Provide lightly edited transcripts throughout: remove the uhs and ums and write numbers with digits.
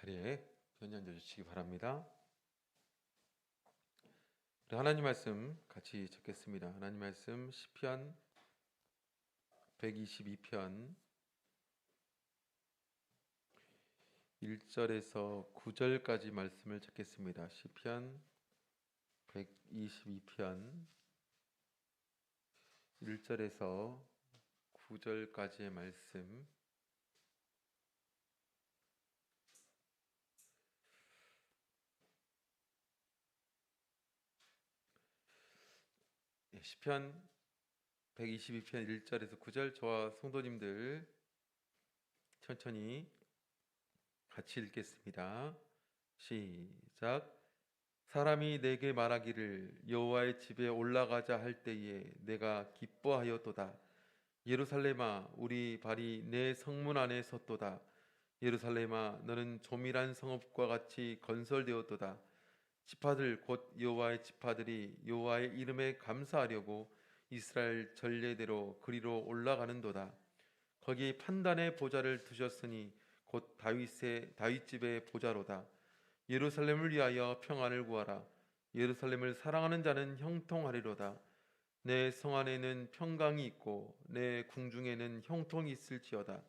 자리에 편히 주시기 바랍니다. 우리 하나님 말씀 같이 적겠습니다. 하나님 말씀 시편 122편 1절에서 9절까지 말씀을 적겠습니다. 시편 122편 1절에서 9절까지의 말씀. 시편 122편 1절에서 9절, 저와 성도님들 천천히 같이 읽겠습니다. 시작. 사람이 내게 말하기를 여호와의 집에 올라가자 할 때에 내가 기뻐하였도다. 예루살렘아, 우리 발이 내 성문 안에 섰도다. 예루살렘아, 너는 조밀한 성읍과 같이 건설되었도다. 지파들 곧 여호와의 지파들이 여호와의 이름에 감사하려고 이스라엘 전례대로 그리로 올라가는도다. 거기 판단의 보좌를 두셨으니 곧 다윗 집의 보좌로다. 예루살렘을 위하여 평안을 구하라. 예루살렘을 사랑하는 자는 형통하리로다. 내 성 안에는 평강이 있고 내 궁중에는 형통이 있을지어다.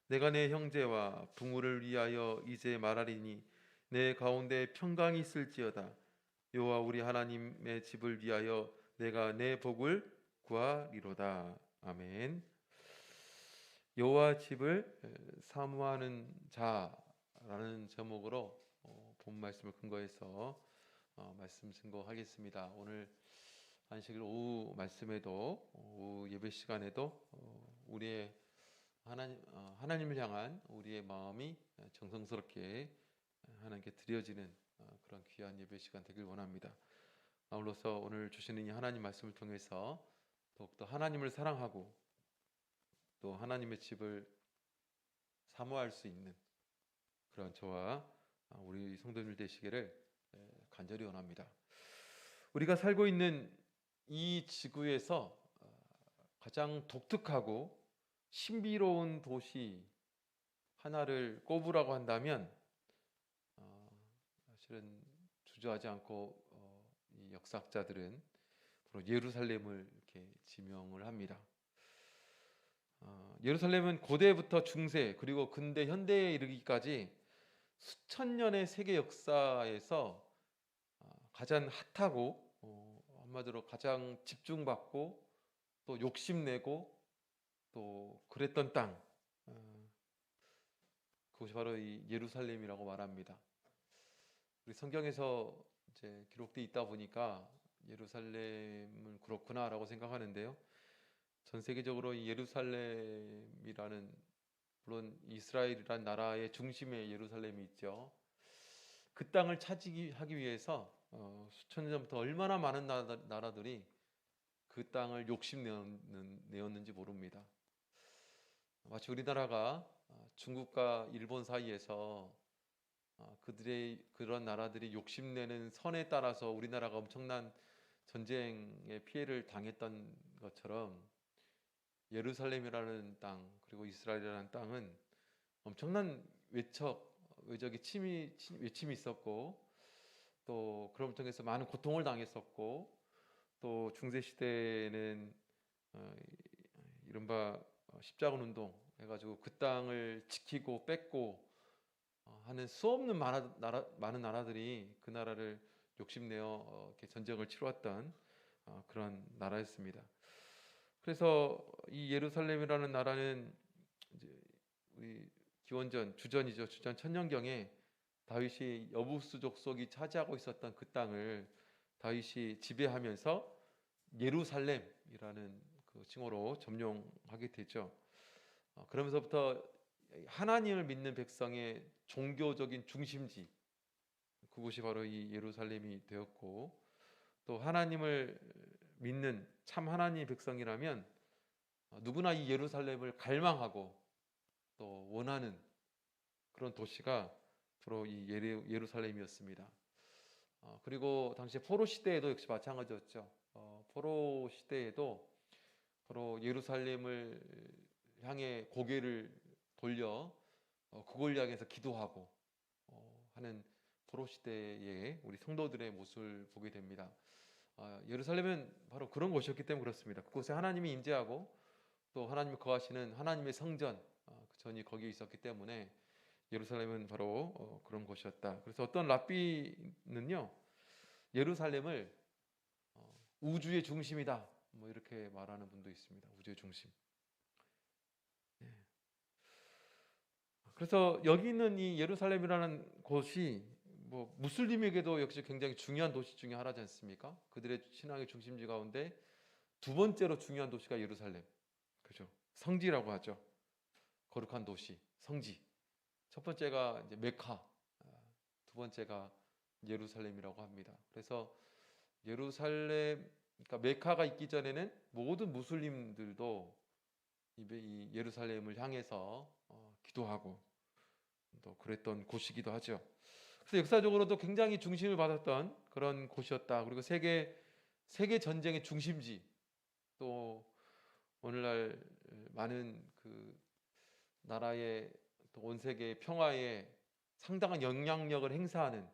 내가 내 형제와 부모를 위하여 이제 말하리니 내 가운데 평강이 있을지어다. 여호와 우리 하나님의 집을 위하여 내가 내 복을 구하리로다. 아멘. 여호와 집을 사모하는 자라는 제목으로 본 말씀을 근거해서 말씀 증거하겠습니다. 오늘 안식일 오후 말씀에도 오후 예배 시간에도 우리의 하나님을 향한 우리의 마음이 정성스럽게 하나님께 드려지는 그런 귀한 예배 시간 되길 원합니다. 아울러서 오늘 주시는 이 하나님 말씀을 통해서 더욱더 하나님을 사랑하고 또 하나님의 집을 사모할 수 있는 그런 저와 우리 성도님들 되시기를 간절히 원합니다. 우리가 살고 있는 이 지구에서 가장 독특하고 신비로운 도시 하나를 꼽으라고 한다면 사실은 주저하지 않고 이 역사학자들은 바로 예루살렘을 이렇게 지명을 합니다. 예루살렘은 고대부터 중세 그리고 근대 현대에 이르기까지 수천 년의 세계 역사에서 가장 핫하고 한마디로 가장 집중받고 또 욕심내고 또 그랬던 땅, 그것이 바로 이 예루살렘이라고 말합니다. 우리 성경에서 이제 기록되어 있다 보니까 예루살렘은 그렇구나라고 생각하는데요. 전 세계적으로 이 예루살렘이라는, 물론 이스라엘이란 나라의 중심에 예루살렘이 있죠. 그 땅을 차지하기 위해서 수천 년 전부터 얼마나 많은 나라들이 그 땅을 욕심내었는지 모릅니다. 마치 우리나라가 중국과 일본 사이에서 그들의 그런 나라들이 욕심내는 선에 따라서 우리나라가 엄청난 전쟁의 피해를 당했던 것처럼 예루살렘이라는 땅 그리고 이스라엘이라는 땅은 엄청난 외적의 외침이 있었고 또 그런 통해서 많은 고통을 당했었고 또 중세 시대에는 이른바 십자군 운동 해가지고 그 땅을 지키고 뺏고 하는 수없는 많은 나라들이 그 나라를 욕심내어 이렇게 전쟁을 치루었던 그런 나라였습니다. 그래서 이 예루살렘이라는 나라는 이제 우리 주전이죠. 주전 천년경에 다윗이 여부수 족속이 차지하고 있었던 그 땅을 다윗이 지배하면서 예루살렘이라는 그 칭호로 점령하게 되죠. 그러면서부터 하나님을 믿는 백성의 종교적인 중심지, 그곳이 바로 이 예루살렘이 되었고, 또 하나님을 믿는 참 하나님의 백성이라면 누구나 이 예루살렘을 갈망하고 또 원하는 그런 도시가 바로 이 예루살렘이었습니다. 그리고 당시 포로 시대에도 역시 마찬가지였죠. 포로 시대에도 바로 예루살렘을 향해 고개를 돌려 그걸 향해서 기도하고 하는 포로 시대의 우리 성도들의 모습을 보게 됩니다. 예루살렘은 바로 그런 곳이었기 때문에 그렇습니다. 그곳에 하나님이 임재하고 또 하나님이 거하시는 하나님의 성전, 그 전이 거기에 있었기 때문에 예루살렘은 바로 그런 곳이었다. 그래서 어떤 랍비는요, 예루살렘을 우주의 중심이다, 뭐 이렇게 말하는 분도 있습니다. 우주의 중심. 네. 그래서 여기 있는 이 예루살렘이라는 곳이 뭐 무슬림에게도 역시 굉장히 중요한 도시 중에 하나지 않습니까? 그들의 신앙의 중심지 가운데 두 번째로 중요한 도시가 예루살렘, 그죠? 성지라고 하죠. 거룩한 도시, 성지. 첫 번째가 이제 메카, 두 번째가 예루살렘이라고 합니다. 그래서 예루살렘, 그러니까 메카가 있기 전에는 모든 무슬림들도 이 예루살렘을 향해서 기도하고 또 그랬던 곳이기도 하죠. 그래서 역사적으로도 굉장히 중심을 받았던 그런 곳이었다. 그리고 세계 전쟁의 중심지, 또 오늘날 많은 그 나라의 또 온 세계 평화에 상당한 영향력을 행사하는,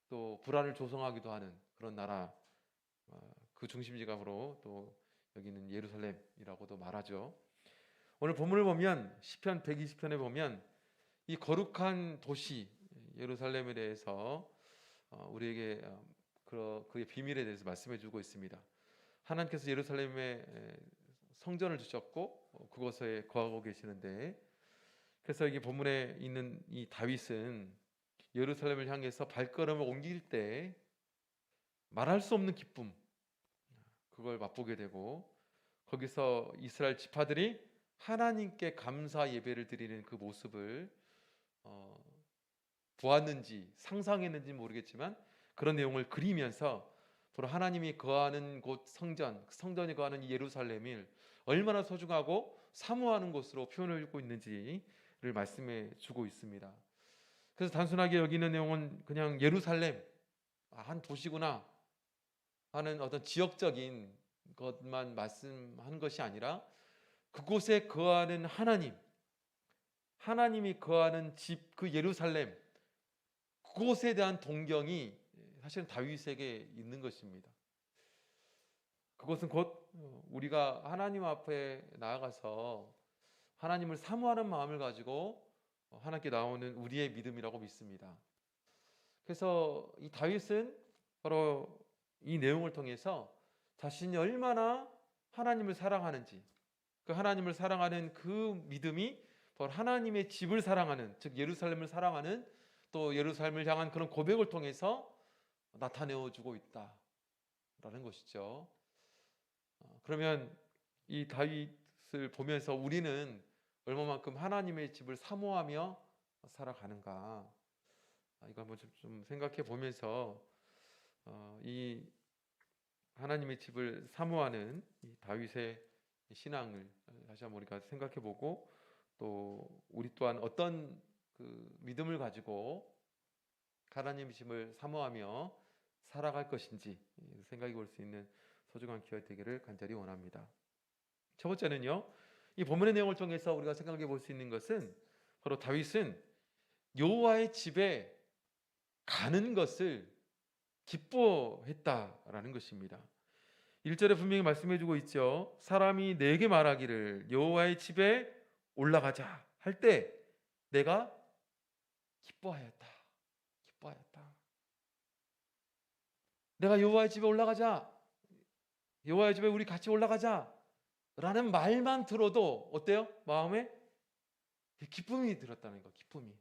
또 불안을 조성하기도 하는 그런 나라, 그 중심지가 바로 또 여기는 예루살렘이라고도 말하죠. 오늘 본문을 보면 시편 120편에 보면 이 거룩한 도시 예루살렘에 대해서 우리에게 그의 비밀에 대해서 말씀해 주고 있습니다. 하나님께서 예루살렘에 성전을 주셨고 그곳에 거하고 계시는데, 그래서 이게 본문에 있는 이 다윗은 예루살렘을 향해서 발걸음을 옮길 때 말할 수 없는 기쁨, 그걸 맛보게 되고, 거기서 이스라엘 지파들이 하나님께 감사 예배를 드리는 그 모습을 보았는지 상상했는지 모르겠지만 그런 내용을 그리면서 바로 하나님이 거하는 곳 성전, 성전이 거하는 이 예루살렘을 얼마나 소중하고 사모하는 곳으로 표현을 하고 있는지를 말씀해 주고 있습니다. 그래서 단순하게 여기는 내용은 그냥 예루살렘, 한 도시구나 하는 어떤 지역적인 것만 말씀한 것이 아니라 그곳에 거하는 하나님이 거하는 집, 그 예루살렘, 그곳에 대한 동경이 사실은 다윗에게 있는 것입니다. 그것은 곧 우리가 하나님 앞에 나아가서 하나님을 사모하는 마음을 가지고 하나님께 나오는 우리의 믿음이라고 믿습니다. 그래서 이 다윗은 바로 이 내용을 통해서 자신이 얼마나 하나님을 사랑하는지, 그 하나님을 사랑하는 그 믿음이 바로 하나님의 집을 사랑하는, 즉 예루살렘을 사랑하는, 또 예루살렘을 향한 그런 고백을 통해서 나타내어 주고 있다라는 것이죠. 그러면 이 다윗을 보면서 우리는 얼마만큼 하나님의 집을 사모하며 살아가는가, 이거 한번 좀 생각해 보면서 이 하나님의 집을 사모하는 이 다윗의 신앙을 다시 한번 우리가 생각해 보고, 또 우리 또한 어떤 그 믿음을 가지고 하나님의 집을 사모하며 살아갈 것인지 생각해 볼 수 있는 소중한 기회가 되기를 간절히 원합니다. 첫 번째는요, 이 본문의 내용을 통해서 우리가 생각해 볼 수 있는 것은 바로 다윗은 여호와의 집에 가는 것을 기뻐했다라는 것입니다. 1절에 분명히 말씀해 주고 있죠. 사람이 내게 말하기를 여호와의 집에 올라가자 할 때 내가 기뻐하였다. 내가 여호와의 집에 올라가자, 여호와의 집에 우리 같이 올라가자 라는 말만 들어도 어때요? 마음에 기쁨이 들었다는 거, 기쁨이.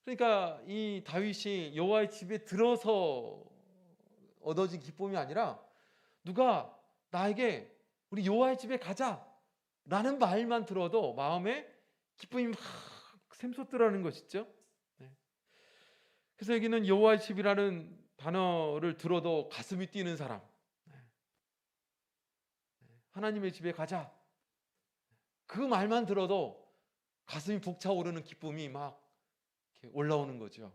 그러니까 이 다윗이 여호와의 집에 들어서 얻어진 기쁨이 아니라 누가 나에게 우리 여호와의 집에 가자 라는 말만 들어도 마음에 기쁨이 막 샘솟더라는 것이죠. 네. 그래서 여기는 여호와의 집이라는 단어를 들어도 가슴이 뛰는 사람, 하나님의 집에 가자, 그 말만 들어도 가슴이 벅차오르는 기쁨이 막 이렇게 올라오는 거죠.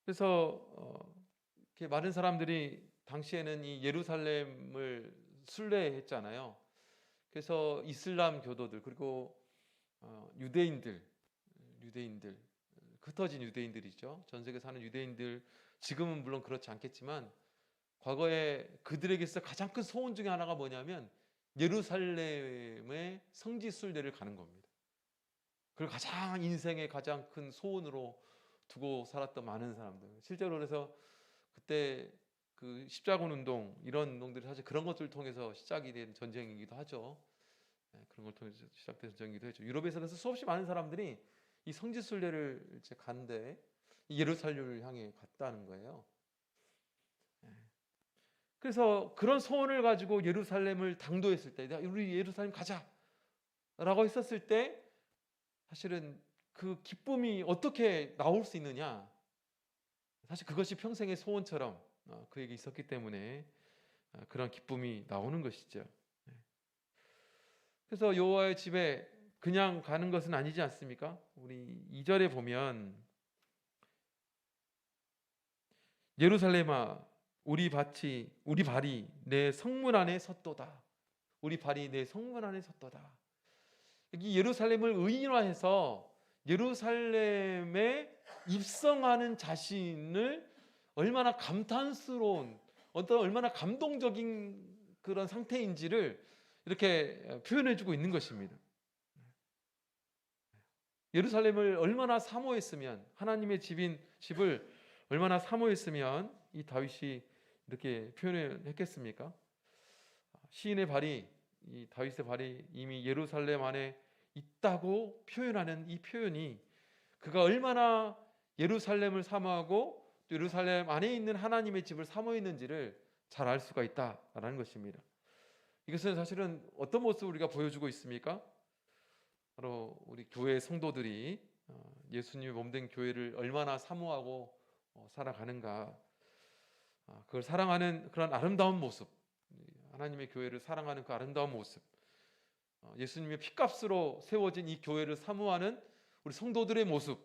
그래서 이렇게 많은 사람들이 당시에는 이 예루살렘을 순례했잖아요. 그래서 이슬람 교도들, 그리고 유대인들, 유대인들, 흩어진 유대인들이죠. 전 세계 사는 유대인들, 지금은 물론 그렇지 않겠지만 과거에 그들에게서 가장 큰 소원 중에 하나가 뭐냐면 예루살렘의 성지 순례를 가는 겁니다. 그걸 가장 인생의 가장 큰 소원으로 두고 살았던 많은 사람들. 실제로 그래서 그때 그 십자군 운동, 이런 운동들이 사실 그런 것들을 통해서 시작이 된 전쟁이기도 하죠. 그런 걸 통해서 시작된 전쟁이기도 했죠. 유럽에서 그래서 수없이 많은 사람들이 이 성지 순례를 이제 간데 예루살렘을 향해 갔다는 거예요. 그래서 그런 소원을 가지고 예루살렘을 당도했을 때, 우리 예루살렘 가자라고 했었을 때, 사실은 그 기쁨이 어떻게 나올 수 있느냐? 사실 그것이 평생의 소원처럼 그에게 있었기 때문에 그런 기쁨이 나오는 것이죠. 그래서 여호와의 집에 그냥 가는 것은 아니지 않습니까? 우리 2절에 보면 예루살렘아 우리 발이 내 성문 안에 섰도다. 우리 발이 내 성문 안에 섰도다. 여기 예루살렘을 의인화해서 예루살렘에 입성하는 자신을 얼마나 감탄스러운, 얼마나 감동적인 그런 상태인지를 이렇게 표현해주고 있는 것입니다. 예루살렘을 얼마나 사모했으면, 하나님의 집을 얼마나 사모했으면 이 다윗이 이렇게 표현을 했겠습니까? 시인의 발이, 이 다윗의 발이 이미 예루살렘 안에 있다고 표현하는 이 표현이 그가 얼마나 예루살렘을 사모하고 또 예루살렘 안에 있는 하나님의 집을 사모했는지를 잘 알 수가 있다라는 것입니다. 이것은 사실은 어떤 모습을 우리가 보여주고 있습니까? 바로 우리 교회 성도들이 예수님의 몸된 교회를 얼마나 사모하고 살아가는가, 그걸 사랑하는 그런 아름다운 모습, 하나님의 교회를 사랑하는 그 아름다운 모습, 예수님의 피값으로 세워진 이 교회를 사모하는 우리 성도들의 모습,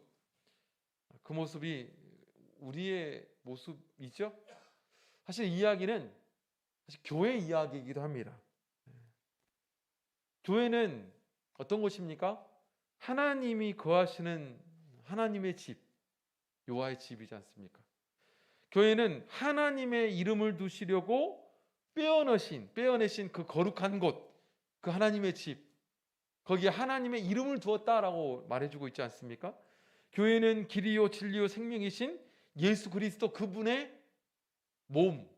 그 모습이 우리의 모습이죠. 사실 이 이야기는 사실 교회 이야기이기도 합니다. 교회는 어떤 곳입니까? 하나님이 거하시는 하나님의 집, 여호와의 집이지 않습니까? 교회는 하나님의 이름을 두시려고 빼어내신 그 거룩한 곳, 그 하나님의 집, 거기에 하나님의 이름을 두었다라고 말해주고 있지 않습니까? 교회는 길이요 진리요 생명이신 예수 그리스도 그분의 몸,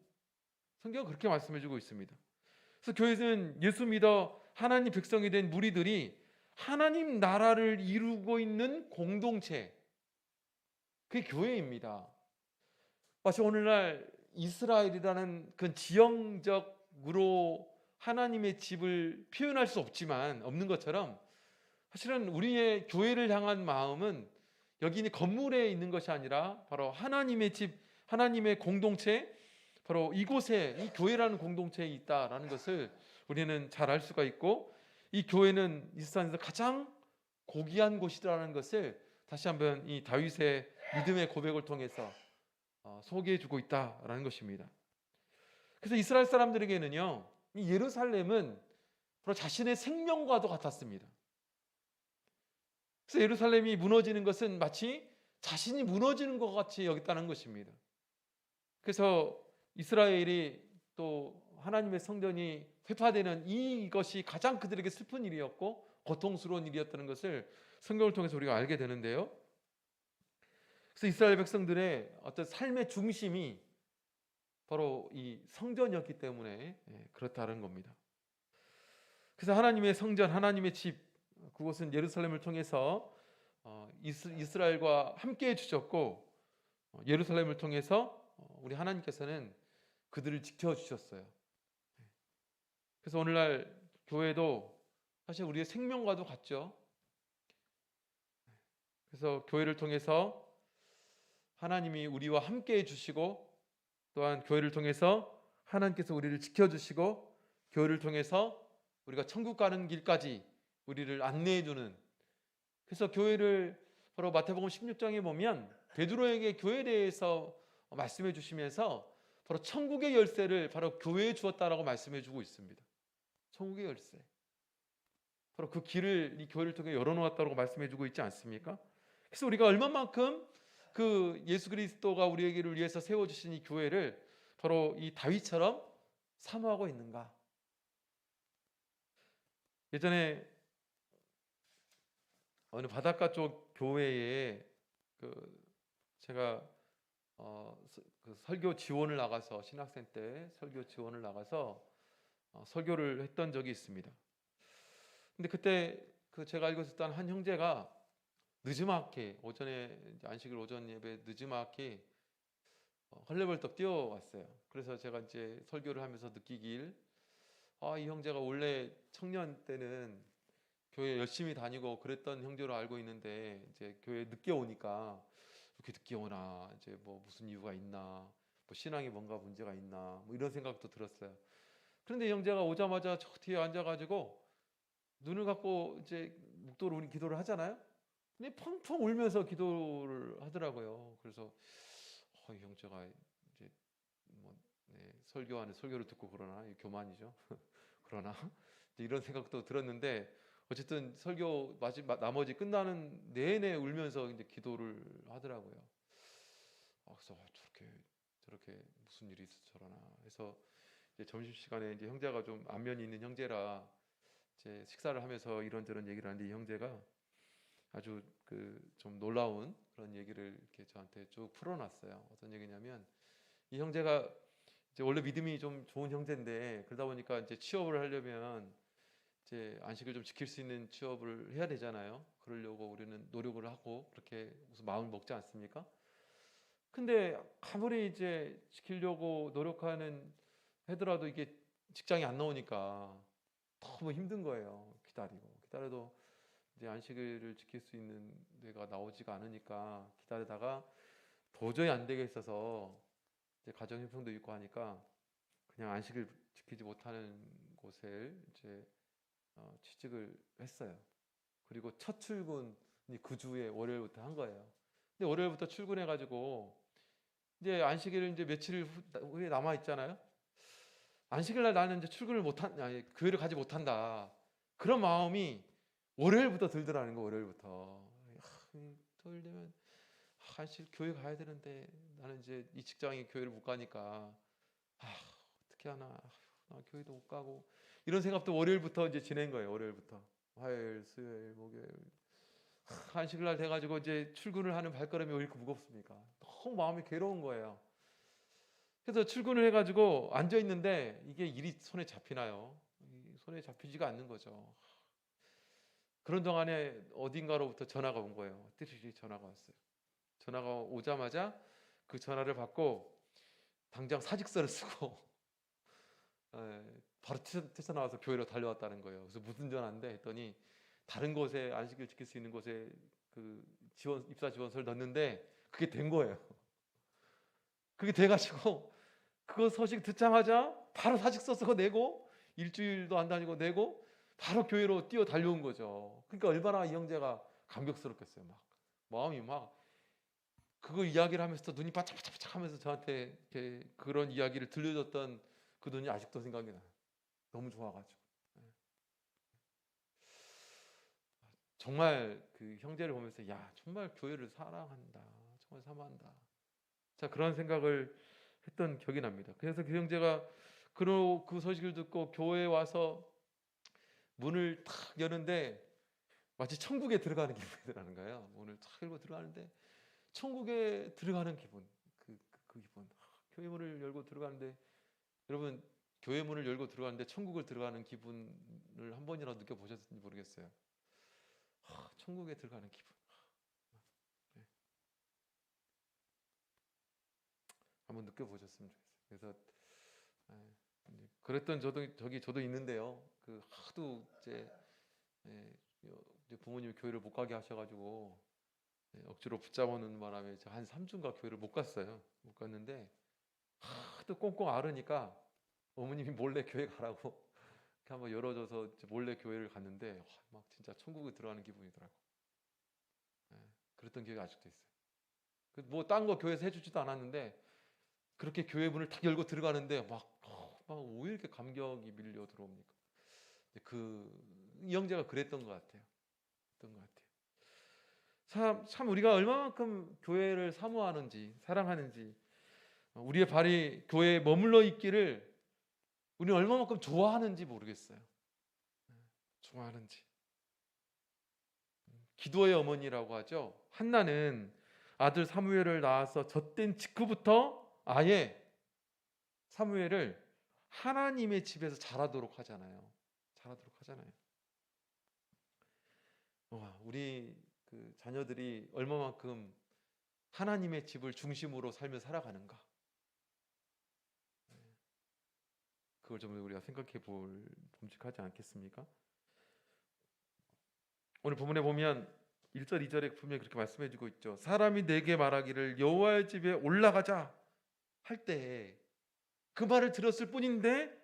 성경은 그렇게 말씀해주고 있습니다. 그래서 교회는 예수 믿어 하나님 백성이 된 무리들이 하나님 나라를 이루고 있는 공동체, 그게 교회입니다. 마치 오늘날 이스라엘이라는 그 지형적으로 하나님의 집을 표현할 수 없는 것처럼 사실은 우리의 교회를 향한 마음은 여기 있는 건물에 있는 것이 아니라 바로 하나님의 집, 하나님의 공동체, 바로 이곳에 이 교회라는 공동체에 있다라는 것을 우리는 잘 알 수가 있고, 이 교회는 이 세상에서 가장 고귀한 곳이라는 것을 다시 한번 이 다윗의 믿음의 고백을 통해서 소개해주고 있다라는 것입니다. 그래서 이스라엘 사람들에게는요, 이 예루살렘은 바로 자신의 생명과도 같았습니다. 그래서 예루살렘이 무너지는 것은 마치 자신이 무너지는 것 같이 여겼다는 것입니다. 그래서 이스라엘이 또 하나님의 성전이 회파되는 이것이 가장 그들에게 슬픈 일이었고 고통스러운 일이었다는 것을 성경을 통해서 우리가 알게 되는데요. 그래서 이스라엘 백성들의 어떤 삶의 중심이 바로 이 성전이었기 때문에 그렇다는 겁니다. 그래서 하나님의 성전, 하나님의 집, 그곳은 예루살렘을 통해서 이스라엘과 함께 해주셨고, 예루살렘을 통해서 우리 하나님께서는 그들을 지켜주셨어요. 그래서 오늘날 교회도 사실 우리의 생명과도 같죠. 그래서 교회를 통해서 하나님이 우리와 함께 해주시고, 또한 교회를 통해서 하나님께서 우리를 지켜주시고, 교회를 통해서 우리가 천국 가는 길까지 우리를 안내해주는, 그래서 교회를 바로 마태복음 16장에 보면 베드로에게 교회에 대해서 말씀해 주시면서 바로 천국의 열쇠를 바로 교회에 주었다라고 말씀해 주고 있습니다. 천국의 열쇠, 바로 그 길을 이 교회를 통해 열어놓았다고 말씀해 주고 있지 않습니까? 그래서 우리가 얼마만큼 그 예수 그리스도가 우리에게를 위해서 세워주신 이 교회를 바로 이 다윗처럼 사모하고 있는가. 예전에 어느 바닷가 쪽 교회에 그 제가 그 설교 지원을 나가서 신학생 때 설교 지원을 나가서 설교를 했던 적이 있습니다. 근데 그때 그 제가 알고 있었던 한 형제가 늦지막히 오전에 이제 안식일 오전 예배 늦지막히 헐레벌떡 뛰어왔어요. 그래서 제가 이제 설교를 하면서 느끼길, 이 형제가 원래 청년 때는 교회 열심히 다니고 그랬던 형제로 알고 있는데 이제 교회 늦게 오니까 이렇게 늦게 오나, 이제 뭐 무슨 이유가 있나, 뭐 신앙에 뭔가 문제가 있나, 뭐 이런 생각도 들었어요. 그런데 형제가 오자마자 저 뒤에 앉아가지고 눈을 감고 이제 묵도로 우리 기도를 하잖아요. 근데 펑펑 울면서 기도를 하더라고요. 그래서 이 형제가 이제 뭐 설교하는 설교를 듣고 그러나, 이 교만이죠. 그러나 이런 생각도 들었는데, 어쨌든 설교 나머지 끝나는 내내 울면서 이제 기도를 하더라고요. 그래서 저렇게 무슨 일이 있어 저러나 해서 이제 점심 시간에 이제 형제가 좀 안면이 있는 형제라 이제 식사를 하면서 이런저런 얘기를 하는데, 이 형제가 아주 그 좀 놀라운 그런 얘기를 이렇게 저한테 쭉 풀어놨어요. 어떤 얘기냐면, 이 형제가 이제 원래 믿음이 좀 좋은 형제인데, 그러다 보니까 이제 취업을 하려면 이제 안식을 좀 지킬 수 있는 취업을 해야 되잖아요. 그러려고 우리는 노력을 하고 그렇게 무슨 마음을 먹지 않습니까? 근데 아무리 이제 지키려고 노력하는 하더라도 이게 직장이 안 나오니까 너무 힘든 거예요. 기다려도 이제 안식일을 지킬 수 있는 데가 나오지가 않으니까 기다리다가 도저히 안 되겠어서 이제 가정 형편도 있고 하니까 그냥 안식일 지키지 못하는 곳에 이제 취직을 했어요. 그리고 첫 출근이 그 주에 월요일부터 한 거예요. 근데 월요일부터 출근해가지고 이제 안식일 이제 며칠 후에 남아 있잖아요. 안식일 날 나는 이제 출근을 교회를 가지 못한다. 그런 마음이 월요일부터 들더라는 거. 월요일부터 토요일 되면 안식 교회 가야 되는데 나는 이제 이 직장이 교회를 못 가니까 어떻게 하나, 나 교회도 못 가고, 이런 생각도 월요일부터 이제 지낸 거예요. 월요일부터 화요일, 수요일, 목요일 안식일 날 돼가지고 이제 출근을 하는 발걸음이 왜 이렇게 무겁습니까? 너무 마음이 괴로운 거예요. 그래서 출근을 해가지고 앉아 있는데 이게 일이 손에 잡히나요? 손에 잡히지가 않는 거죠. 그런 동안에 어딘가로부터 전화가 온 거예요. 띠리리 전화가 왔어요. 전화가 오자마자 그 전화를 받고 당장 사직서를 쓰고 바로 퇴사 나와서 교회로 달려왔다는 거예요. 그래서 무슨 전화인데 했더니, 다른 곳에 안식일 지킬 수 있는 곳에 그 입사 지원서를 넣었는데 그게 된 거예요. 그게 돼가지고 그거 소식 듣자마자 바로 사직서 쓰고 내고, 일주일도 안 다니고 내고 바로 교회로 뛰어 달려온 거죠. 그러니까 얼마나 이 형제가 감격스럽겠어요. 마음이 그거 이야기를 하면서 눈이 바짝바짝 하면서 저한테 이렇게 그런 이야기를 들려줬던 그 눈이 아직도 생각이 나요. 너무 좋아가지고. 정말 그 형제를 보면서 정말 교회를 사랑한다, 정말 사모한다. 자, 그런 생각을 했던 기억이 납니다. 그래서 그 형제가 그 소식을 듣고 교회에 와서 문을 탁 여는데 마치 천국에 들어가는 기분이 드는 거예요. 문을 탁 열고 들어가는데 천국에 들어가는 기분, 그 기분. 교회 문을 열고 들어가는데, 여러분, 교회 문을 열고 들어가는데 천국을 들어가는 기분을 한 번이라도 느껴보셨는지 모르겠어요. 천국에 들어가는 기분. 네. 한번 느껴보셨으면 좋겠어요. 그래서 그랬던 저도 있는데요. 그 하도 이제 부모님이 교회를 못 가게 하셔가지고 억지로 붙잡아놓는 바람에 한 3주인가 교회를 못 갔어요. 못 갔는데 하도 꽁꽁 앓으니까 어머님이 몰래 교회 가라고 이렇게 한번 열어줘서 몰래 교회를 갔는데 막 진짜 천국에 들어가는 기분이더라고. 그랬던 기억이 아직도 있어요. 뭐 딴 거 교회에서 해주지도 않았는데 그렇게 교회 문을 탁 열고 들어가는데 왜 이렇게 감격이 밀려 들어옵니까? 이 형제가 그랬던 것 같아요. 참 우리가 얼마만큼 교회를 사모하는지, 사랑하는지, 우리의 발이 교회에 머물러 있기를 우리는 얼마만큼 좋아하는지 모르겠어요. 좋아하는지. 기도의 어머니라고 하죠. 한나는 아들 사무엘을 낳아서 젖된 직후부터 아예 사무엘을 하나님의 집에서 자라도록 하잖아요. 우리 그 자녀들이 얼마만큼 하나님의 집을 중심으로 살며 살아가는가, 그걸 좀 우리가 생각해 볼 봄직하지 않겠습니까? 오늘 본문에 보면 1절 2절에 분명히 그렇게 말씀해 주고 있죠. 사람이 내게 말하기를 여호와의 집에 올라가자 할 때 그 말을 들었을 뿐인데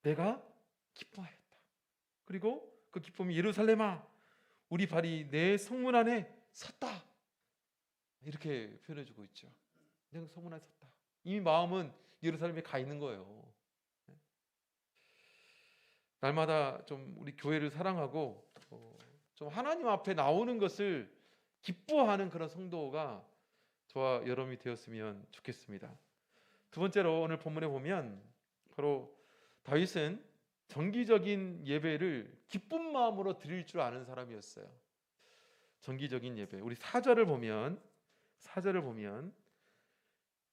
내가 기뻐하였다. 그리고 그 기쁨이 예루살렘아 우리 발이 내 성문 안에 섰다. 이렇게 표현해 주고 있죠. 내 성문 안에 섰다. 이미 마음은 예루살렘에 가 있는 거예요. 날마다 좀 우리 교회를 사랑하고 좀 하나님 앞에 나오는 것을 기뻐하는 그런 성도가 저와 여러분이 되었으면 좋겠습니다. 두 번째로 오늘 본문에 보면 바로 다윗은 정기적인 예배를 기쁜 마음으로 드릴 줄 아는 사람이었어요. 정기적인 예배. 우리 4절을 보면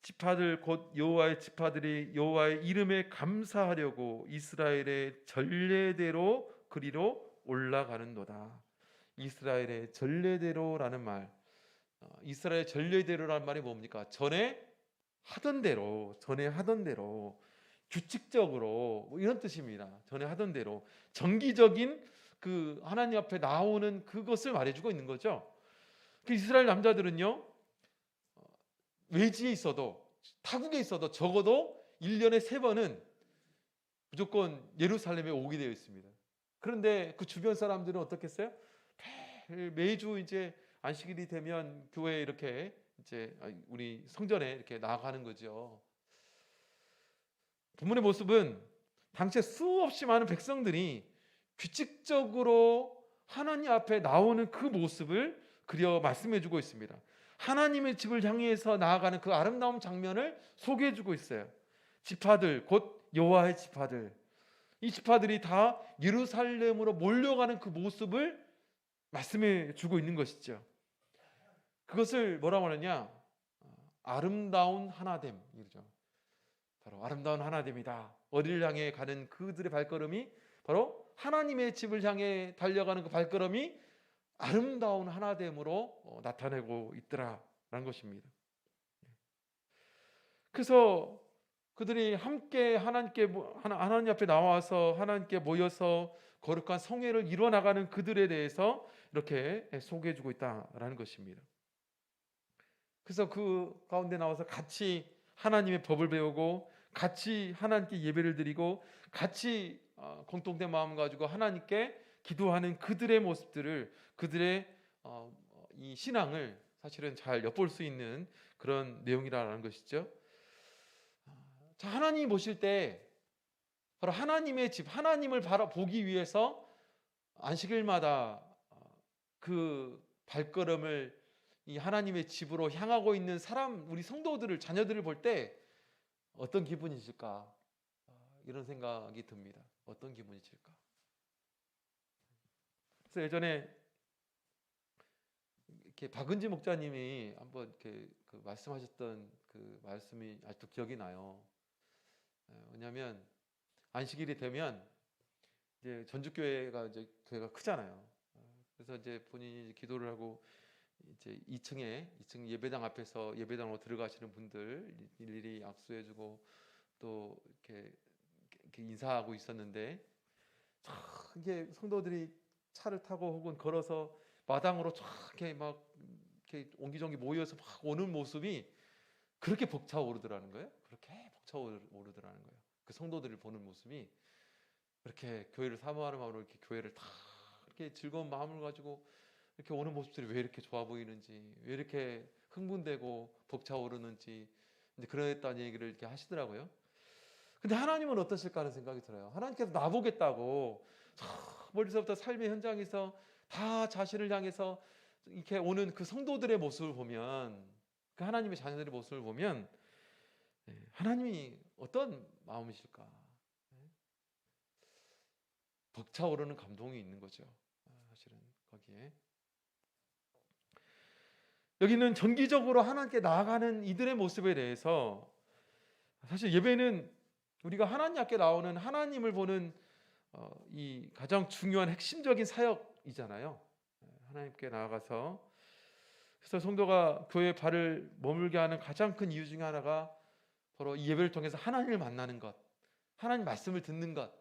지파들 곧 여호와의 지파들이 여호와의 이름에 감사하려고 이스라엘의 전례대로 그리로 올라가는도다. 이스라엘의 전례대로라는 말, 이스라엘 전례대로라는 말이 뭡니까? 전에 하던 대로 규칙적으로 뭐 이런 뜻입니다. 전에 하던 대로 정기적인 그 하나님 앞에 나오는 그것을 말해주고 있는 거죠. 그 이스라엘 남자들은요, 외지에 있어도 타국에 있어도 적어도 1년에 3번은 무조건 예루살렘에 오게 되어 있습니다. 그런데 그 주변 사람들은 어떻겠어요? 매주 이제 안식일이 되면 교회에 이렇게 이제 우리 성전에 이렇게 나아가는 거죠. 본문의 모습은 당시에 수없이 많은 백성들이 규칙적으로 하나님 앞에 나오는 그 모습을 그려 말씀해주고 있습니다. 하나님의 집을 향해서 나아가는 그 아름다운 장면을 소개해주고 있어요. 지파들 곧 여호와의 지파들, 이 지파들이 다 예루살렘으로 몰려가는 그 모습을 말씀해주고 있는 것이죠. 그것을 뭐라고 하느냐? 아름다운 하나됨이죠. 바로 아름다운 하나됨이다. 어디를 향해 가는 그들의 발걸음이 바로 하나님의 집을 향해 달려가는 그 발걸음이 아름다운 하나됨으로 나타내고 있더라라는 것입니다. 그래서 그들이 함께 하나님 앞에 나와서 하나님께 모여서 거룩한 성회를 이루어 나가는 그들에 대해서 이렇게 소개해주고 있다라는 것입니다. 그래서 그 가운데 나와서 같이 하나님의 법을 배우고 같이 하나님께 예배를 드리고 같이 공통된 마음 가지고 하나님께 기도하는 그들의 모습들을, 그들의 이 신앙을 사실은 잘 엿볼 수 있는 그런 내용이라는 것이죠. 자, 하나님이 보실 때 바로 하나님의 집, 하나님을 바라보기 위해서 안식일마다 그 발걸음을 이 하나님의 집으로 향하고 있는 사람, 우리 성도들을, 자녀들을 볼 때 어떤 기분이실까? 이런 생각이 듭니다. 어떤 기분이실까? 그래서 예전에 이렇게 박은지 목사님이 한번 이렇게 그 말씀하셨던 그 말씀이 아직도 기억이 나요. 왜냐하면 안식일이 되면 이제 전주교회가 이제 교회가 크잖아요. 그래서 이제 본인이 기도를 하고 이제 2층 예배당 앞에서 예배당으로 들어가시는 분들 일일이 악수해주고 또 이렇게 인사하고 있었는데, 이게 성도들이 차를 타고 혹은 걸어서 마당으로 쫙 이렇게 막 이렇게 옹기종기 모여서 막 오는 모습이 그렇게 벅차오르더라는 거예요. 그 성도들을 보는 모습이 그렇게 교회를 사모하는 마음으로 이렇게 교회를 다 이렇게 즐거운 마음을 가지고 이렇게 오는 모습들이 왜 이렇게 좋아 보이는지, 왜 이렇게 흥분되고 벅차오르는지 이제 그랬다는 얘기를 이렇게 하시더라고요. 근데 하나님은 어떠실까 하는 생각이 들어요. 하나님께서 나보겠다고 멀리서부터 삶의 현장에서 다 자신을 향해서 이렇게 오는 그 성도들의 모습을 보면, 그 하나님의 자녀들의 모습을 보면 하나님이 어떤 마음이실까? 벅차오르는 감동이 있는 거죠. 사실은 거기에 여기는 정기적으로 하나님께 나아가는 이들의 모습에 대해서, 사실 예배는 우리가 하나님 앞에 나오는 하나님을 보는 이 가장 중요한 핵심적인 사역이잖아요. 하나님께 나아가서, 그래서 성도가 교회에 발을 머물게 하는 가장 큰 이유 중에 하나가 바로 이 예배를 통해서 하나님을 만나는 것, 하나님 말씀을 듣는 것,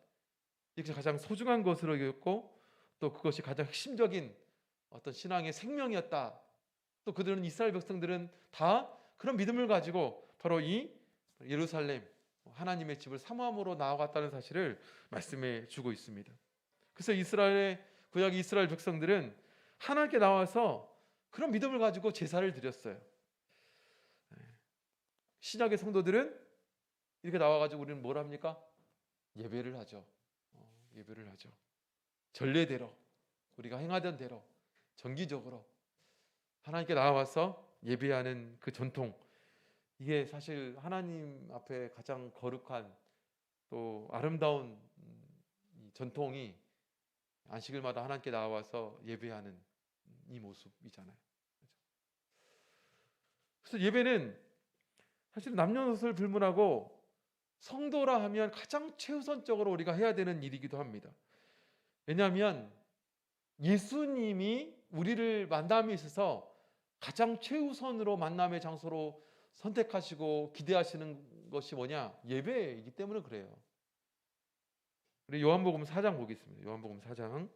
이것이 가장 소중한 것으로 여겼고, 또 그것이 가장 핵심적인 어떤 신앙의 생명이었다. 또 그들은, 이스라엘 백성들은 다 그런 믿음을 가지고 바로 이 예루살렘 하나님의 집을 사모함으로 나아갔다는 사실을 말씀해 주고 있습니다. 그래서 이스라엘의 구약 이스라엘 백성들은 하나님께 나와서 그런 믿음을 가지고 제사를 드렸어요. 신약의 성도들은 이렇게 나와가지고 우리는 뭘 합니까? 예배를 하죠. 예배를 하죠. 전례대로, 우리가 행하던 대로 정기적으로 하나님께 나와서 예배하는 그 전통, 이게 사실 하나님 앞에 가장 거룩한 또 아름다운 이 전통이 안식일마다 하나님께 나와서 예배하는 이 모습이잖아요. 그래서 예배는 사실 남녀노소를 불문하고 성도라 하면 가장 최우선적으로 우리가 해야 되는 일이기도 합니다. 왜냐하면 예수님이 우리를 만남에 있어서 가장 최우선으로 만남의 장소로 선택하시고 기대하시는 것이 뭐냐? 예배이기 때문에 그래요. 우리 요한복음 4장 보겠습니다. 요한복음 4장.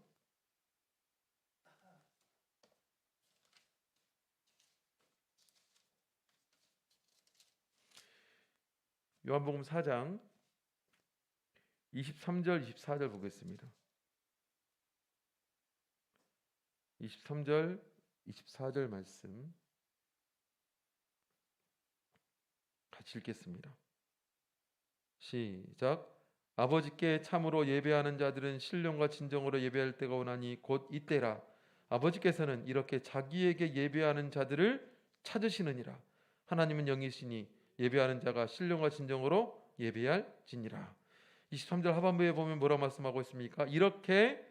요한복음 4장 23절 24절 보겠습니다. 23절 24절 말씀 같이 읽겠습니다. 시작. 아버지께 참으로 예배하는 자들은 신령과 진정으로 예배할 때가 오나니 곧 이때라. 아버지께서는 이렇게 자기에게 예배하는 자들을 찾으시느니라. 하나님은 영이시니 예배하는 자가 신령과 진정으로 예배할지니라. 23절 하반부에 보면 뭐라고 말씀하고 있습니까? 이렇게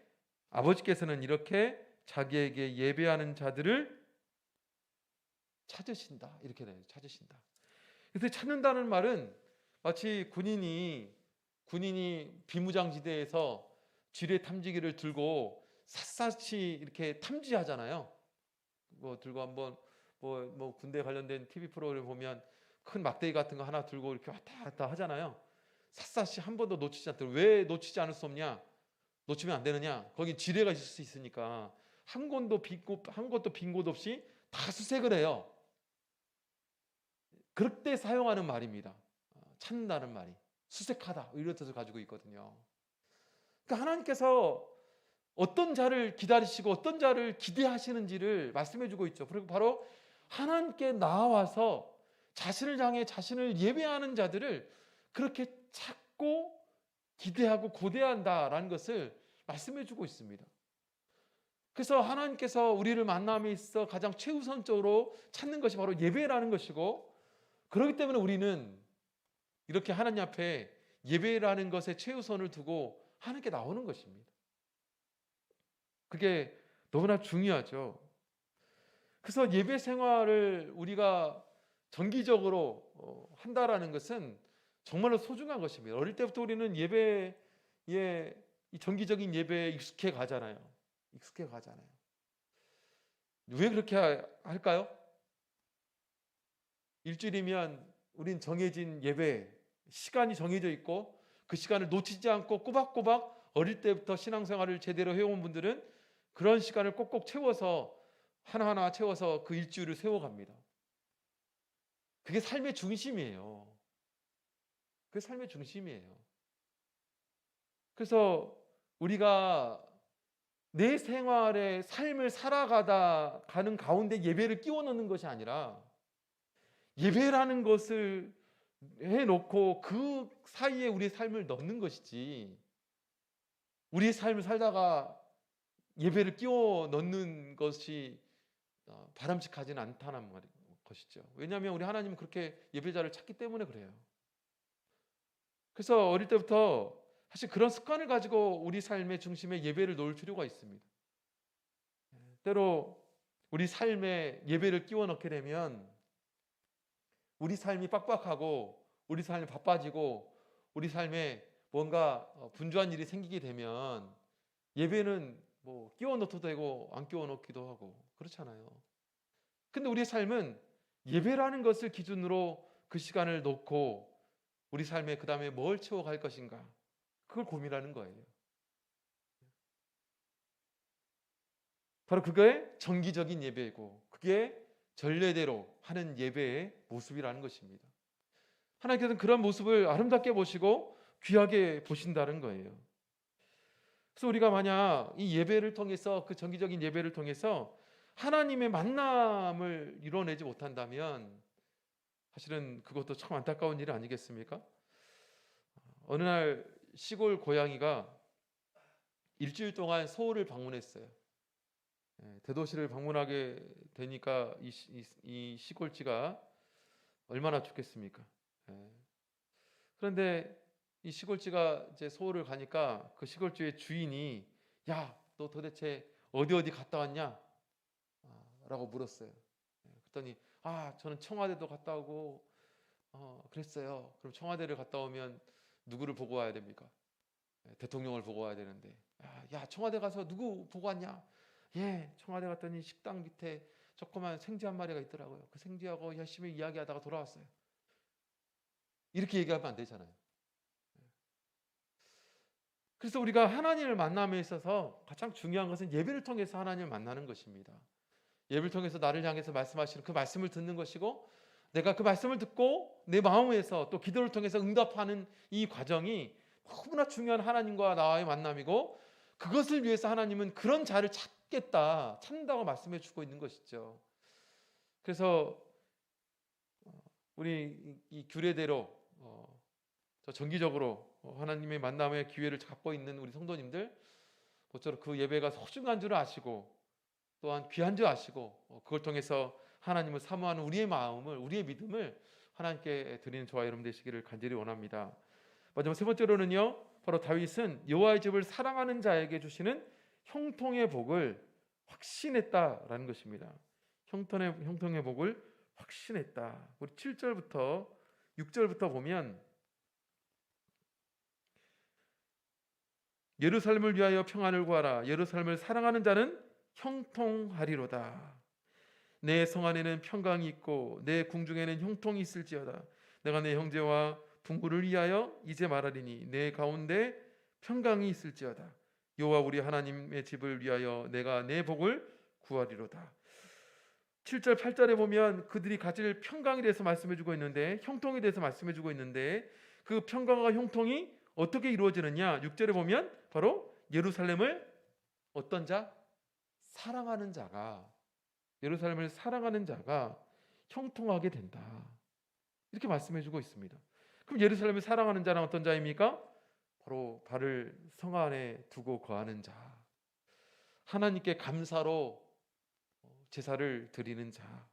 아버지께서는 이렇게 자기에게 예배하는 자들을 찾으신다. 이렇게 돼요. 찾으신다. 그래서 찾는다는 말은 마치 군인이 비무장지대에서 지뢰 탐지기를 들고 샅샅이 이렇게 탐지하잖아요. 뭐 들고 한번 뭐 군대 관련된 TV 프로그램 보면 큰 막대기 같은 거 하나 들고 이렇게 왔다 갔다 하잖아요. 샅샅이 한 번도 놓치지 않도록. 왜 놓치지 않을 수 없냐? 놓치면 안 되느냐? 거기 지뢰가 있을 수 있으니까 한 곳도 빈 곳 없이 다 수색을 해요. 그럴 때 사용하는 말입니다. 찾는다는 말이 수색하다 이런 뜻을 가지고 있거든요. 그러니까 하나님께서 어떤 자를 기다리시고 어떤 자를 기대하시는지를 말씀해주고 있죠. 그리고 바로 하나님께 나와서 자신을 향해 자신을 예배하는 자들을 그렇게 찾고 기대하고 고대한다라는 것을 말씀해주고 있습니다. 그래서 하나님께서 우리를 만남에 있어 가장 최우선적으로 찾는 것이 바로 예배라는 것이고, 그렇기 때문에 우리는 이렇게 하나님 앞에 예배라는 것에 최우선을 두고 하나님께 나오는 것입니다. 그게 너무나 중요하죠. 그래서 예배 생활을 우리가 정기적으로 한다라는 것은 정말로 소중한 것입니다. 어릴 때부터 우리는 예배에, 이 정기적인 예배에 익숙해 가잖아요. 왜 그렇게 할까요? 일주일이면 우린 정해진 예배 시간이 정해져 있고, 그 시간을 놓치지 않고 꼬박꼬박 어릴 때부터 신앙생활을 제대로 해온 분들은 그런 시간을 꼭꼭 채워서 하나하나 채워서 그 일주일을 세워갑니다. 그게 삶의 중심이에요. 그래서 우리가 내 생활의 삶을 가는 가운데 예배를 끼워 넣는 것이 아니라, 예배라는 것을 해놓고 그 사이에 우리의 삶을 넣는 것이지, 우리의 삶을 살다가 예배를 끼워 넣는 것이 바람직하지는 않다는 것이죠. 왜냐하면 우리 하나님은 그렇게 예배자를 찾기 때문에 그래요. 그래서 어릴 때부터 사실 그런 습관을 가지고 우리 삶의 중심에 예배를 놓을 필요가 있습니다. 때로 우리 삶에 예배를 끼워 넣게 되면 우리 삶이 빡빡하고 우리 삶이 바빠지고 우리 삶에 뭔가 분주한 일이 생기게 되면 예배는 뭐 끼워 넣어도 되고 안 끼워 넣기도 하고 그렇잖아요. 근데 우리의 삶은 예배라는 것을 기준으로 그 시간을 놓고 우리 삶에 그 다음에 뭘 채워갈 것인가 그걸 고민하는 거예요. 바로 그게 정기적인 예배이고 그게 전례대로 하는 예배의 모습이라는 것입니다. 하나님께서는 그런 모습을 아름답게 보시고 귀하게 보신다는 거예요. 그래서 우리가 만약 이 예배를 통해서 그 정기적인 예배를 통해서 하나님의 만남을 이뤄내지 못한다면 사실은 그것도 참 안타까운 일 아니겠습니까? 어느 날 시골 고양이가 일주일 동안 서울을 방문했어요. 대도시를 방문하게 되니까 이 시골쥐가 얼마나 좋겠습니까? 그런데 이 시골쥐가 이제 서울을 가니까 그 시골쥐의 주인이 야, 너 도대체 어디 갔다 왔냐? 라고 물었어요. 그랬더니 저는 청와대도 갔다 오고 그랬어요. 그럼 청와대를 갔다 오면 누구를 보고 와야 됩니까? 대통령을 보고 와야 되는데 야, 청와대 가서 누구 보고 왔냐? 예, 청와대 갔더니 식당 밑에 조그만 생쥐 한 마리가 있더라고요. 그 생쥐하고 열심히 이야기하다가 돌아왔어요. 이렇게 얘기하면 안 되잖아요. 그래서 우리가 하나님을 만남에 있어서 가장 중요한 것은 예배를 통해서 하나님을 만나는 것입니다. 예배를 통해서 나를 향해서 말씀하시는 그 말씀을 듣는 것이고 내가 그 말씀을 듣고 내 마음에서 또 기도를 통해서 응답하는 이 과정이 너무나 중요한 하나님과 나와의 만남이고 그것을 위해서 하나님은 그런 자를 찾는다고 말씀해 주고 있는 것이죠. 그래서 우리 이 규례대로 정기적으로 하나님의 만남의 기회를 갖고 있는 우리 성도님들 모쪼록 그 예배가 소중한 줄 아시고 또한 귀한 줄 아시고 그걸 통해서 하나님을 사모하는 우리의 마음을 우리의 믿음을 하나님께 드리는 저와 여러분 되시기를 간절히 원합니다. 마지막 세 번째로는요, 바로 다윗은 여호와의 집을 사랑하는 자에게 주시는 형통의 복을 확신했다라는 것입니다. 형통의 복을 확신했다. 우리 7절부터 6절부터 보면 예루살렘을 위하여 평안을 구하라. 예루살렘을 사랑하는 자는 형통하리로다. 내 성 안에는 평강이 있고 내 궁중에는 형통이 있을지어다. 내가 내 형제와 분구를 위하여 이제 말하리니 내 가운데 평강이 있을지어다. 여호와 우리 하나님의 집을 위하여 내가 내 복을 구하리로다. 7절 8절에 보면 그들이 가질 평강에 대해서 말씀해주고 있는데 형통에 대해서 말씀해주고 있는데 그 평강과 형통이 어떻게 이루어지느냐 6절에 보면 바로 예루살렘을 어떤 자? 사랑하는 자가 예루살렘을 사랑하는 자가 형통하게 된다. 이렇게 말씀해주고 있습니다. 그럼 예루살렘을 사랑하는 자는 어떤 자입니까? 바로 발을 성 안에 두고 거하는 자, 하나님께 감사로 제사를 드리는 자,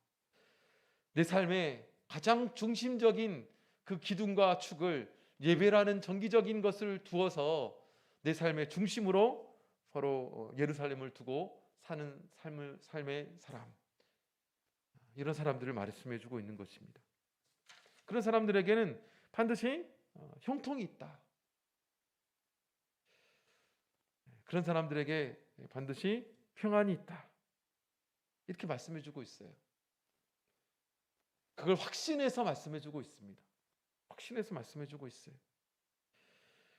내 삶의 가장 중심적인 그 기둥과 축을 예배라는 정기적인 것을 두어서 내 삶의 중심으로 바로 예루살렘을 두고 사는 삶의 사람, 이런 사람들을 말씀해주고 있는 것입니다. 그런 사람들에게는 반드시 형통이 있다. 그런 사람들에게 반드시 평안이 있다. 이렇게 말씀해주고 있어요. 그걸 확신해서 말씀해주고 있습니다. 확신해서 말씀해주고 있어요.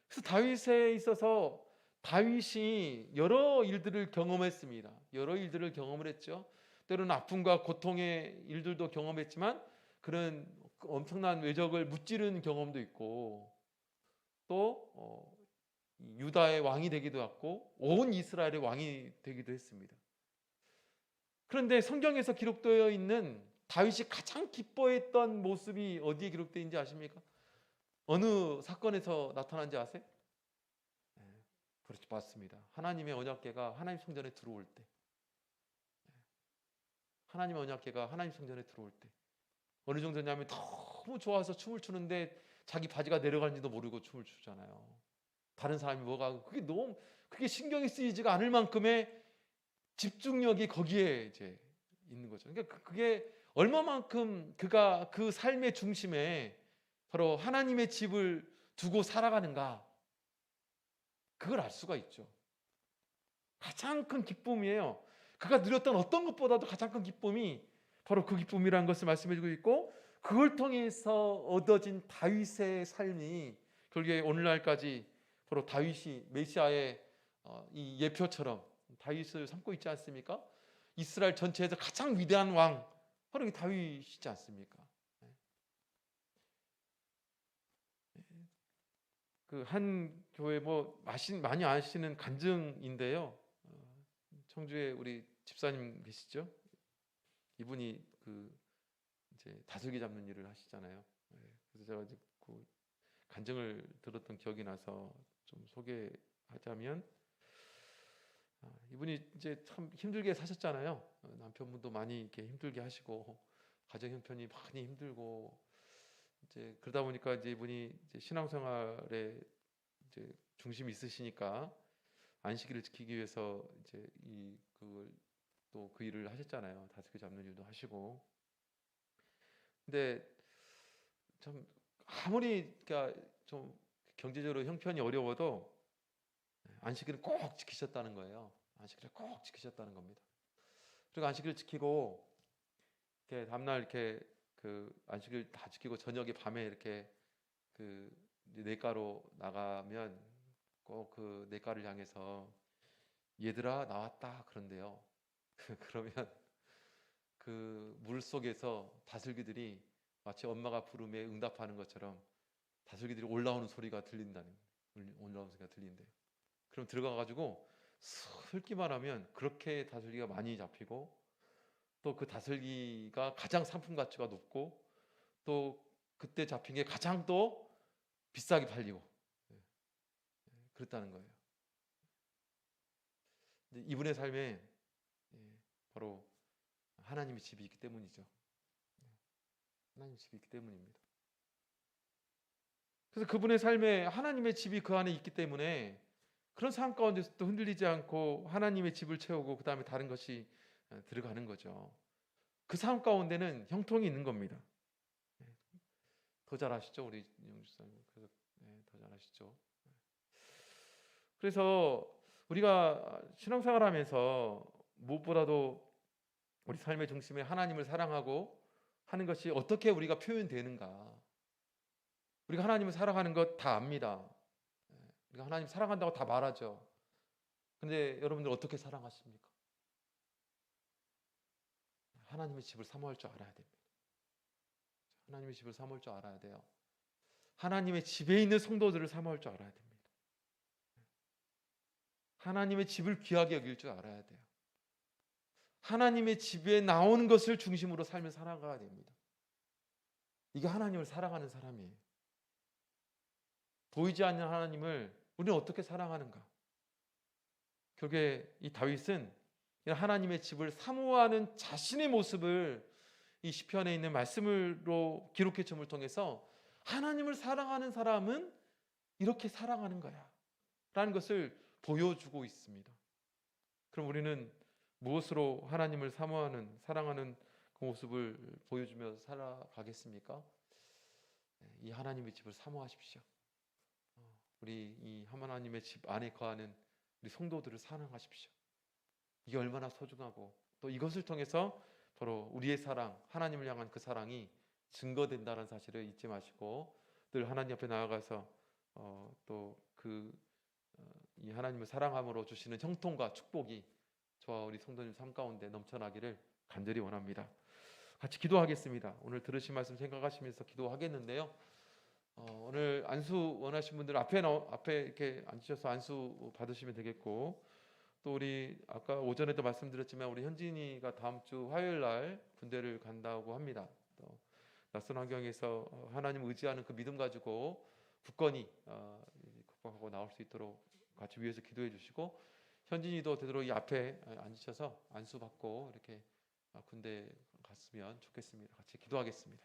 그래서 다윗에 있어서 다윗이 여러 일들을 경험했습니다. 여러 일들을 경험을 했죠. 때로는 아픔과 고통의 일들도 경험했지만 그런 엄청난 외적을 무찌른 경험도 있고 또 유다의 왕이 되기도 했고 온 이스라엘의 왕이 되기도 했습니다. 그런데 성경에서 기록되어 있는 다윗이 가장 기뻐했던 모습이 어디에 기록되어 있는지 아십니까? 어느 사건에서 나타난지 아세요? 그렇지, 맞습니다. 하나님의 언약궤가 하나님 성전에 들어올 때, 하나님의 언약궤가 하나님 성전에 들어올 때 어느 정도냐면 너무 좋아서 춤을 추는데 자기 바지가 내려가는지도 모르고 춤을 추잖아요. 다른 사람이 뭐가 그게 신경이 쓰이지가 않을 만큼의 집중력이 거기에 이제 있는 거죠. 그러니까 그게 얼마만큼 그가 그 삶의 중심에 바로 하나님의 집을 두고 살아가는가, 그걸 알 수가 있죠. 가장 큰 기쁨이에요. 그가 누렸던 어떤 것보다도 가장 큰 기쁨이 바로 그 기쁨이라는 것을 말씀해주고 있고, 그걸 통해서 얻어진 다윗의 삶이 결국에 오늘날까지 바로 다윗이 메시아의 이 예표처럼 다윗을 삼고 있지 않습니까? 이스라엘 전체에서 가장 위대한 왕, 바로 이 다윗이지 않습니까? 그 한 교회 많이 아시는 간증인데요. 청주에 우리 집사님 계시죠? 이분이 이제 다슬기 잡는 일을 하시잖아요. 그래서 제가 이제 그 간증을 들었던 기억이 나서 좀 소개하자면, 이분이 이제 참 힘들게 사셨잖아요. 남편분도 많이 이렇게 힘들게 하시고 가정 형편이 많이 힘들고, 이제 그러다 보니까 이제 이분이 이제 신앙생활에 이제 중심이 있으시니까 안식일을 지키기 위해서 이제 그걸 또 그 일을 하셨잖아요. 다스게 잡는 일도 하시고. 근데 참 아무리 그러니까 좀 경제적으로 형편이 어려워도 안식일을 꼭 지키셨다는 거예요. 안식일을 꼭 지키셨다는 겁니다. 그리고 안식일을 지키고 이렇게 다음날 이렇게 그 안식일 다 지키고 저녁에 밤에 이렇게 그 냇가로 나가면 꼭 그 냇가를 향해서 얘들아 나왔다 그런데요. 그러면 그 물 속에서 다슬기들이 마치 엄마가 부름에 응답하는 것처럼 다슬기들이 올라오는 소리가 올라오는 소리가 들린대요. 그럼 들어가가지고 슬기만 하면 그렇게 다슬기가 많이 잡히고, 또 그 다슬기가 가장 상품 가치가 높고, 또 그때 잡힌 게 가장 또 비싸게 팔리고, 그랬다는 거예요. 근데 이분의 삶에 바로 하나님의 집이 있기 때문이죠. 하나님의 집이 있기 때문입니다. 그래서 그분의 삶에 하나님의 집이 그 안에 있기 때문에 그런 상황 가운데서 또 흔들리지 않고 하나님의 집을 채우고 그 다음에 다른 것이 들어가는 거죠. 그 상황 가운데는 형통이 있는 겁니다. 더 잘하시죠, 우리 영주사님. 그래서 더 잘하시죠. 그래서 우리가 신앙생활하면서 무엇보다도 우리 삶의 중심에 하나님을 사랑하고 하는 것이 어떻게 우리가 표현되는가. 우리가 하나님을 사랑하는 것 다 압니다. 우리가 하나님 사랑한다고 다 말하죠. 근데 여러분들 어떻게 사랑하십니까? 하나님의 집을 사모할 줄 알아야 됩니다. 하나님의 집을 사모할 줄 알아야 돼요. 하나님의 집에 있는 성도들을 사모할 줄 알아야 됩니다. 하나님의 집을 귀하게 여길 줄 알아야 돼요. 하나님의 집에 나오는 것을 중심으로 삶을 살아가야 됩니다. 이게 하나님을 사랑하는 사람이에요. 보이지 않는 하나님을 우리는 어떻게 사랑하는가? 결국에 이 다윗은 하나님의 집을 사모하는 자신의 모습을 이 시편에 있는 말씀으로 기록해 줌을 통해서 하나님을 사랑하는 사람은 이렇게 사랑하는 거야 라는 것을 보여주고 있습니다. 그럼 우리는 무엇으로 하나님을 사모하는 사랑하는 그 모습을 보여주며 살아가겠습니까? 이 하나님의 집을 사모하십시오. 우리 이 하나님의 집 안에 거하는 우리 성도들을 사랑하십시오. 이게 얼마나 소중하고, 또 이것을 통해서 바로 우리의 사랑, 하나님을 향한 그 사랑이 증거된다는 사실을 잊지 마시고 늘 하나님 앞에 나아가서 이 하나님을 사랑함으로 주시는 형통과 축복이 저와 우리 성도님 삶 가운데 넘쳐나기를 간절히 원합니다. 같이 기도하겠습니다. 오늘 들으신 말씀 생각하시면서 기도하겠는데요. 오늘 안수 원하신 분들 앞에 이렇게 앉으셔서 안수 받으시면 되겠고, 또 우리 아까 오전에도 말씀드렸지만 우리 현진이가 다음 주 화요일 날 군대를 간다고 합니다. 또 낯선 환경에서 하나님 의지하는 그 믿음 가지고 굳건히 극복하고 나올 수 있도록 같이 위해서 기도해 주시고, 현진이도 되도록 이 앞에 앉으셔서 안수 받고 이렇게 군대 갔으면 좋겠습니다. 같이 기도하겠습니다.